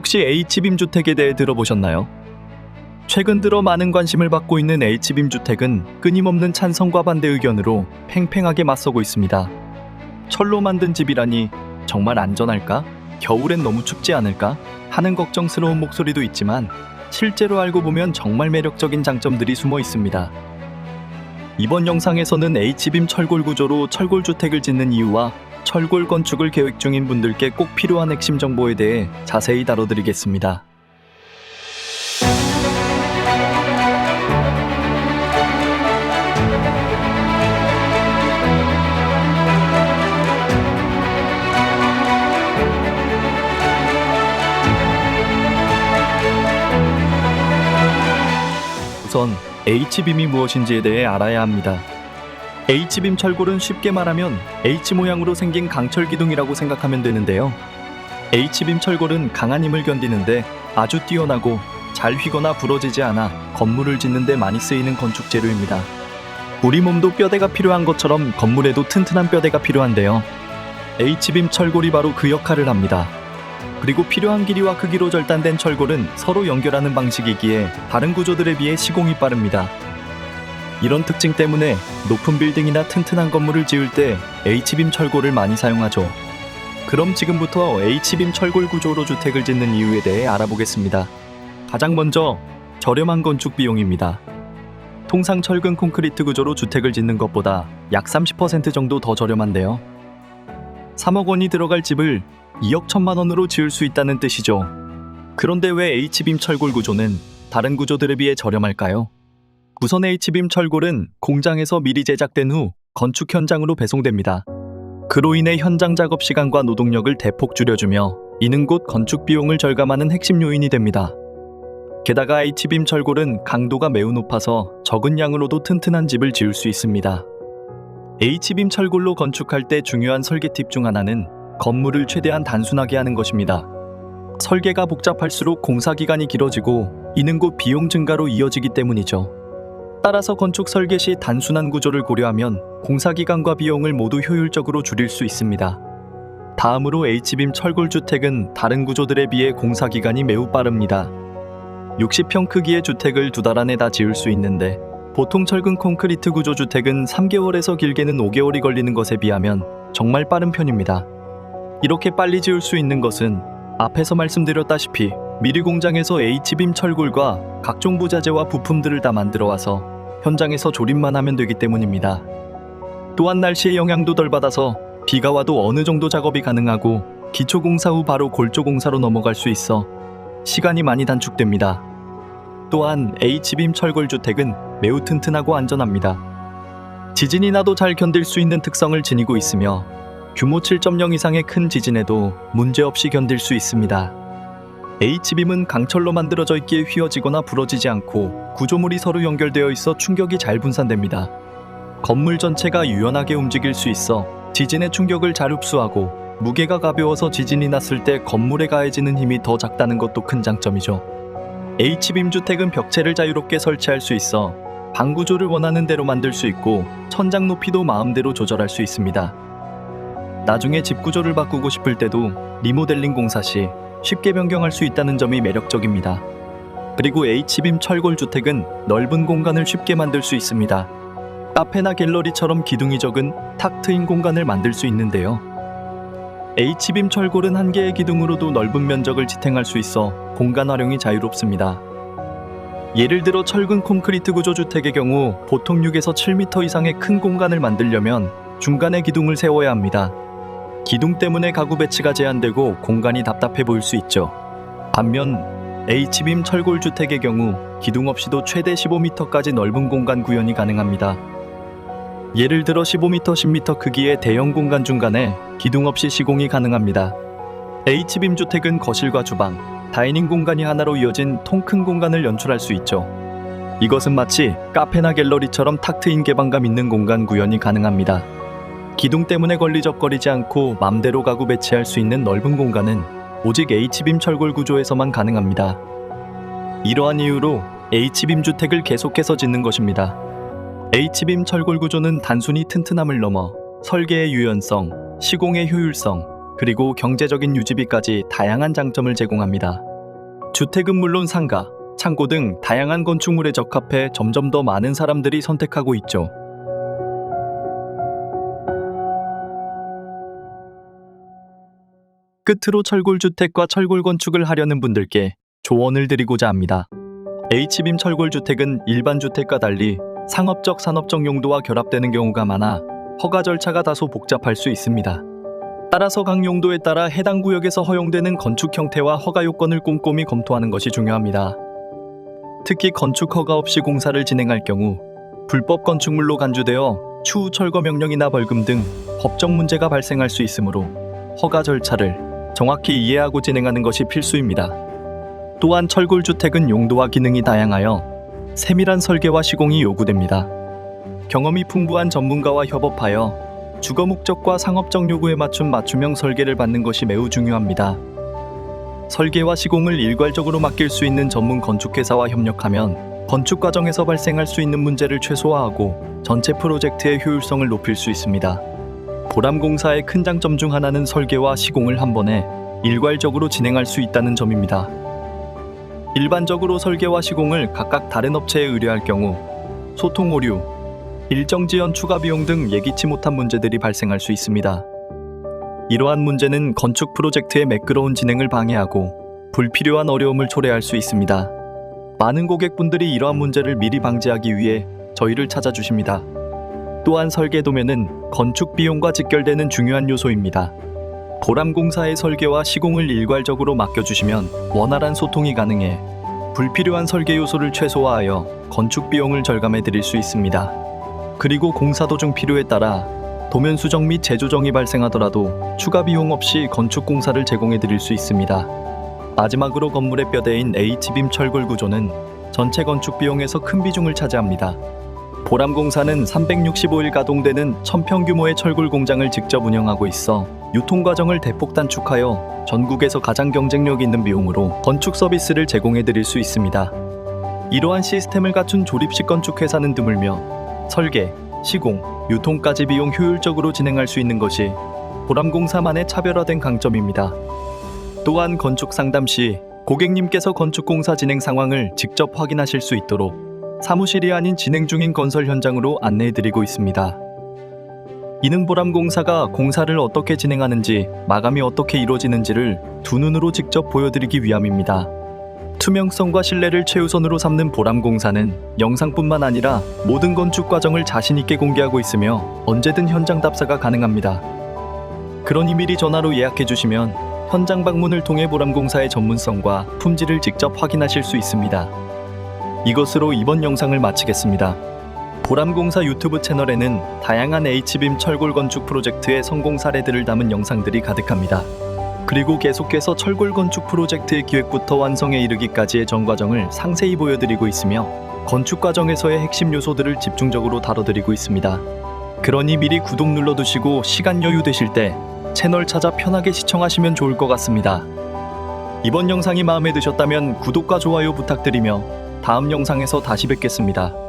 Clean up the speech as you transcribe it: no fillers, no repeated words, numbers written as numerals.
혹시 H빔 주택에 대해 들어보셨나요? 최근 들어 많은 관심을 받고 있는 H빔 주택은 끊임없는 찬성과 반대 의견으로 팽팽하게 맞서고 있습니다. 철로 만든 집이라니 정말 안전할까? 겨울엔 너무 춥지 않을까? 하는 걱정스러운 목소리도 있지만 실제로 알고 보면 정말 매력적인 장점들이 숨어 있습니다. 이번 영상에서는 H빔 철골 구조로 철골 주택을 짓는 이유와 철골 건축을 계획 중인 분들께 꼭 필요한 핵심 정보에 대해 자세히 다뤄드리겠습니다. 우선 H빔이 무엇인지에 대해 알아야 합니다. H빔 철골은 쉽게 말하면 H 모양으로 생긴 강철 기둥이라고 생각하면 되는데요. H빔 철골은 강한 힘을 견디는데 아주 뛰어나고 잘 휘거나 부러지지 않아 건물을 짓는 데 많이 쓰이는 건축 재료입니다. 우리 몸도 뼈대가 필요한 것처럼 건물에도 튼튼한 뼈대가 필요한데요. H빔 철골이 바로 그 역할을 합니다. 그리고 필요한 길이와 크기로 절단된 철골은 서로 연결하는 방식이기에 다른 구조들에 비해 시공이 빠릅니다. 이런 특징 때문에 높은 빌딩이나 튼튼한 건물을 지을 때 H빔 철골을 많이 사용하죠. 그럼 지금부터 H빔 철골 구조로 주택을 짓는 이유에 대해 알아보겠습니다. 가장 먼저 저렴한 건축 비용입니다. 통상 철근 콘크리트 구조로 주택을 짓는 것보다 약 30% 정도 더 저렴한데요. 3억 원이 들어갈 집을 2억 1천만 원으로 지을 수 있다는 뜻이죠. 그런데 왜 H빔 철골 구조는 다른 구조들에 비해 저렴할까요? 우선 H빔 철골은 공장에서 미리 제작된 후 건축 현장으로 배송됩니다. 그로 인해 현장 작업 시간과 노동력을 대폭 줄여주며 이는 곧 건축 비용을 절감하는 핵심 요인이 됩니다. 게다가 H빔 철골은 강도가 매우 높아서 적은 양으로도 튼튼한 집을 지을 수 있습니다. H빔 철골로 건축할 때 중요한 설계 팁 중 하나는 건물을 최대한 단순하게 하는 것입니다. 설계가 복잡할수록 공사 기간이 길어지고 이는 곧 비용 증가로 이어지기 때문이죠. 따라서 건축 설계 시 단순한 구조를 고려하면 공사 기간과 비용을 모두 효율적으로 줄일 수 있습니다. 다음으로 H빔 철골 주택은 다른 구조들에 비해 공사 기간이 매우 빠릅니다. 60평 크기의 주택을 2달 안에 다 지을 수 있는데 보통 철근 콘크리트 구조 주택은 3개월에서 길게는 5개월이 걸리는 것에 비하면 정말 빠른 편입니다. 이렇게 빨리 지을 수 있는 것은 앞에서 말씀드렸다시피 미리 공장에서 H빔 철골과 각종 부자재와 부품들을 다 만들어 와서 현장에서 조립만 하면 되기 때문입니다. 또한 날씨의 영향도 덜 받아서 비가 와도 어느 정도 작업이 가능하고 기초공사 후 바로 골조공사로 넘어갈 수 있어 시간이 많이 단축됩니다. 또한 H빔 철골 주택은 매우 튼튼하고 안전합니다. 지진이 나도 잘 견딜 수 있는 특성을 지니고 있으며 규모 7.0 이상의 큰 지진에도 문제없이 견딜 수 있습니다. H빔은 강철로 만들어져 있기에 휘어지거나 부러지지 않고 구조물이 서로 연결되어 있어 충격이 잘 분산됩니다. 건물 전체가 유연하게 움직일 수 있어 지진의 충격을 잘 흡수하고 무게가 가벼워서 지진이 났을 때 건물에 가해지는 힘이 더 작다는 것도 큰 장점이죠. H빔 주택은 벽체를 자유롭게 설치할 수 있어 방 구조를 원하는 대로 만들 수 있고 천장 높이도 마음대로 조절할 수 있습니다. 나중에 집 구조를 바꾸고 싶을 때도 리모델링 공사 시 쉽게 변경할 수 있다는 점이 매력적입니다. 그리고 H빔 철골 주택은 넓은 공간을 쉽게 만들 수 있습니다. 카페나 갤러리처럼 기둥이 적은 탁 트인 공간을 만들 수 있는데요. H빔 철골은 한 개의 기둥으로도 넓은 면적을 지탱할 수 있어 공간 활용이 자유롭습니다. 예를 들어 철근 콘크리트 구조 주택의 경우 보통 6에서 7m 이상의 큰 공간을 만들려면 중간에 기둥을 세워야 합니다. 기둥 때문에 가구 배치가 제한되고 공간이 답답해 보일 수 있죠. 반면 H빔 철골 주택의 경우 기둥 없이도 최대 15m까지 넓은 공간 구현이 가능합니다. 예를 들어 15m, 10m 크기의 대형 공간 중간에 기둥 없이 시공이 가능합니다. H빔 주택은 거실과 주방, 다이닝 공간이 하나로 이어진 통 큰 공간을 연출할 수 있죠. 이것은 마치 카페나 갤러리처럼 탁 트인 개방감 있는 공간 구현이 가능합니다. 기둥 때문에 걸리적거리지 않고 맘대로 가구 배치할 수 있는 넓은 공간은 오직 H빔 철골 구조에서만 가능합니다. 이러한 이유로 H빔 주택을 계속해서 짓는 것입니다. H빔 철골 구조는 단순히 튼튼함을 넘어 설계의 유연성, 시공의 효율성, 그리고 경제적인 유지비까지 다양한 장점을 제공합니다. 주택은 물론 상가, 창고 등 다양한 건축물에 적합해 점점 더 많은 사람들이 선택하고 있죠. 끝으로 철골주택과 철골건축을 하려는 분들께 조언을 드리고자 합니다. H빔 철골주택은 일반 주택과 달리 상업적, 산업적 용도와 결합되는 경우가 많아 허가 절차가 다소 복잡할 수 있습니다. 따라서 각 용도에 따라 해당 구역에서 허용되는 건축 형태와 허가 요건을 꼼꼼히 검토하는 것이 중요합니다. 특히 건축 허가 없이 공사를 진행할 경우 불법 건축물로 간주되어 추후 철거 명령이나 벌금 등 법적 문제가 발생할 수 있으므로 허가 절차를 정확히 이해하고 진행하는 것이 필수입니다. 또한 철골주택은 용도와 기능이 다양하여 세밀한 설계와 시공이 요구됩니다. 경험이 풍부한 전문가와 협업하여 주거 목적과 상업적 요구에 맞춘 맞춤형 설계를 받는 것이 매우 중요합니다. 설계와 시공을 일괄적으로 맡길 수 있는 전문 건축회사와 협력하면 건축 과정에서 발생할 수 있는 문제를 최소화하고 전체 프로젝트의 효율성을 높일 수 있습니다. 보람공사의 큰 장점 중 하나는 설계와 시공을 한 번에 일괄적으로 진행할 수 있다는 점입니다. 일반적으로 설계와 시공을 각각 다른 업체에 의뢰할 경우 소통 오류, 일정 지연 추가 비용 등 예기치 못한 문제들이 발생할 수 있습니다. 이러한 문제는 건축 프로젝트의 매끄러운 진행을 방해하고 불필요한 어려움을 초래할 수 있습니다. 많은 고객분들이 이러한 문제를 미리 방지하기 위해 저희를 찾아주십니다. 또한 설계 도면은 건축 비용과 직결되는 중요한 요소입니다. 보람공사의 설계와 시공을 일괄적으로 맡겨주시면 원활한 소통이 가능해 불필요한 설계 요소를 최소화하여 건축 비용을 절감해 드릴 수 있습니다. 그리고 공사 도중 필요에 따라 도면 수정 및 재조정이 발생하더라도 추가 비용 없이 건축 공사를 제공해 드릴 수 있습니다. 마지막으로 건물의 뼈대인 H빔 철골 구조는 전체 건축 비용에서 큰 비중을 차지합니다. 보람공사는 365일 가동되는 1000평 규모의 철골 공장을 직접 운영하고 있어 유통 과정을 대폭 단축하여 전국에서 가장 경쟁력 있는 비용으로 건축 서비스를 제공해 드릴 수 있습니다. 이러한 시스템을 갖춘 조립식 건축 회사는 드물며 설계, 시공, 유통까지 비용 효율적으로 진행할 수 있는 것이 보람공사만의 차별화된 강점입니다. 또한 건축 상담 시 고객님께서 건축 공사 진행 상황을 직접 확인하실 수 있도록 사무실이 아닌 진행 중인 건설 현장으로 안내해드리고 있습니다. 이는 보람공사가 공사를 어떻게 진행하는지, 마감이 어떻게 이루어지는지를 두 눈으로 직접 보여드리기 위함입니다. 투명성과 신뢰를 최우선으로 삼는 보람공사는 영상뿐만 아니라 모든 건축 과정을 자신있게 공개하고 있으며 언제든 현장 답사가 가능합니다. 그러니 미리 전화로 예약해주시면 현장 방문을 통해 보람공사의 전문성과 품질을 직접 확인하실 수 있습니다. 이것으로 이번 영상을 마치겠습니다. 보람공사 유튜브 채널에는 다양한 H빔 철골 건축 프로젝트의 성공 사례들을 담은 영상들이 가득합니다. 그리고 계속해서 철골 건축 프로젝트의 기획부터 완성에 이르기까지의 전 과정을 상세히 보여드리고 있으며 건축 과정에서의 핵심 요소들을 집중적으로 다뤄드리고 있습니다. 그러니 미리 구독 눌러두시고 시간 여유 되실 때 채널 찾아 편하게 시청하시면 좋을 것 같습니다. 이번 영상이 마음에 드셨다면 구독과 좋아요 부탁드리며 다음 영상에서 다시 뵙겠습니다.